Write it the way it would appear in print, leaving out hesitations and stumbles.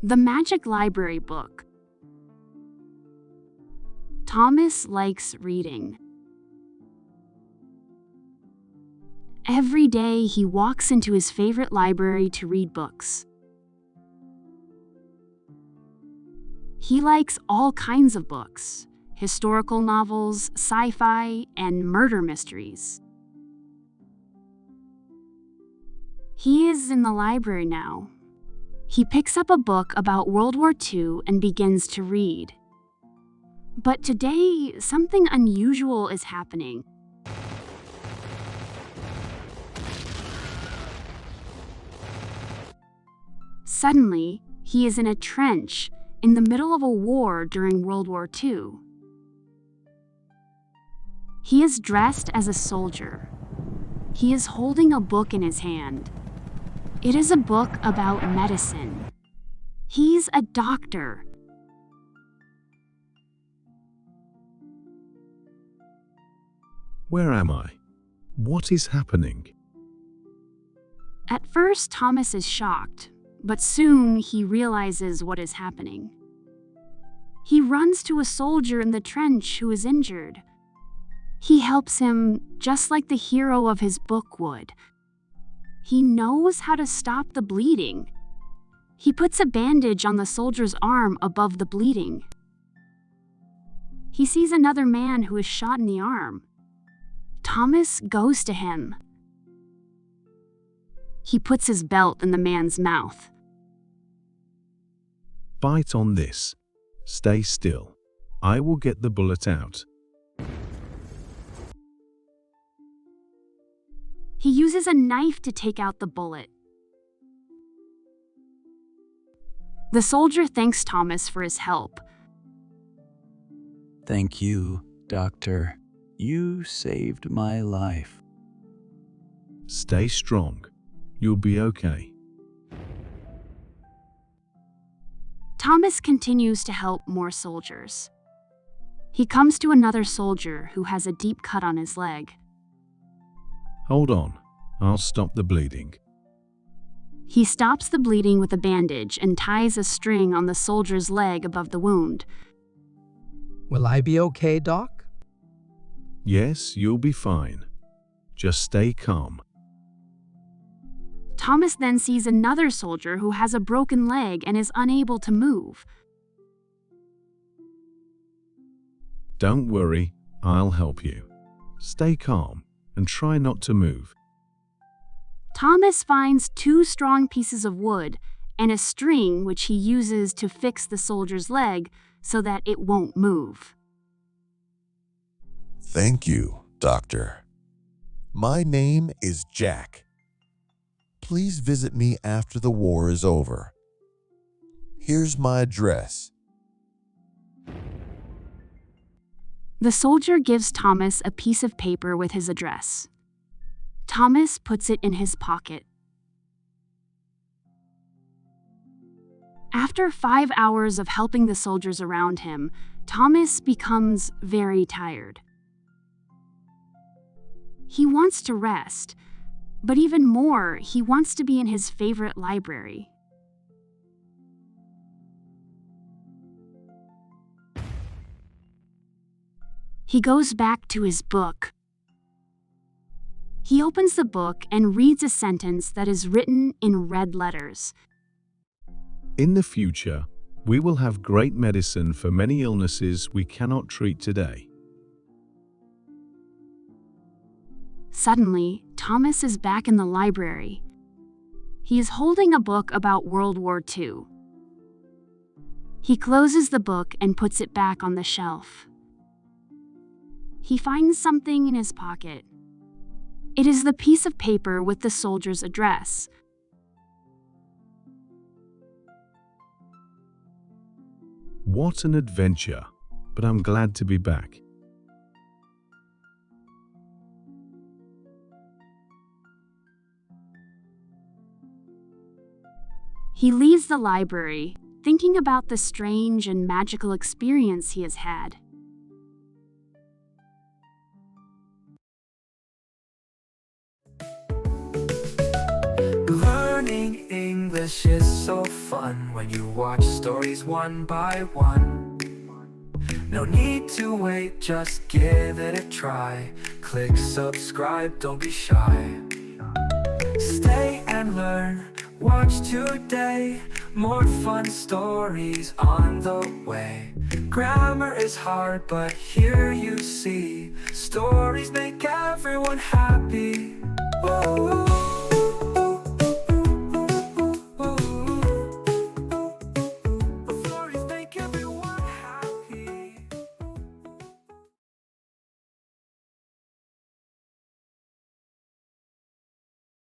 The Magic Library Book. Thomas likes reading. Every day he walks into his favorite library to read books. He likes all kinds of books: historical novels, sci-fi, and murder mysteries. He is in the library now. He picks up a book about World War II and begins to read. But today, something unusual is happening. Suddenly, he is in a trench in the middle of a war during World War II. He is dressed as a soldier. He is holding a book in his hand. It is a book about medicine. He's a doctor. Where am I? What is happening? At first, Thomas is shocked, but soon he realizes what is happening. He runs to a soldier in the trench who is injured. He helps him just like the hero of his book would. He knows how to stop the bleeding. He puts a bandage on the soldier's arm above the bleeding. He sees another man who is shot in the arm. Thomas goes to him. He puts his belt in the man's mouth. Bite on this. Stay still. I will get the bullet out. He uses a knife to take out the bullet. The soldier thanks Thomas for his help. Thank you, Doctor. You saved my life. Stay strong. You'll be okay. Thomas continues to help more soldiers. He comes to another soldier who has a deep cut on his leg. Hold on. I'll stop the bleeding. He stops the bleeding with a bandage and ties a string on the soldier's leg above the wound. Will I be okay, Doc? Yes, you'll be fine. Just stay calm. Thomas then sees another soldier who has a broken leg and is unable to move. Don't worry, I'll help you. Stay calm and try not to move. Thomas finds 2 strong pieces of wood and a string which he uses to fix the soldier's leg so that it won't move. Thank you, Doctor. My name is Jack. Please visit me after the war is over. Here's my address. The soldier gives Thomas a piece of paper with his address. Thomas puts it in his pocket. After 5 hours of helping the soldiers around him, Thomas becomes very tired. He wants to rest, but even more, he wants to be in his favorite library. He goes back to his book. He opens the book and reads a sentence that is written in red letters. In the future, we will have great medicine for many illnesses we cannot treat today. Suddenly, Thomas is back in the library. He is holding a book about World War II. He closes the book and puts it back on the shelf. He finds something in his pocket. It is the piece of paper with the soldier's address. What an adventure, but I'm glad to be back. He leaves the library, thinking about the strange and magical experience he has had. Learning English. English is so fun when you watch stories one by one. No need to wait, just give it a try. Click subscribe, don't be shy. Stay and learn, watch today. More fun stories on the way. Grammar is hard, but here you see, stories make everyone happy. Whoa.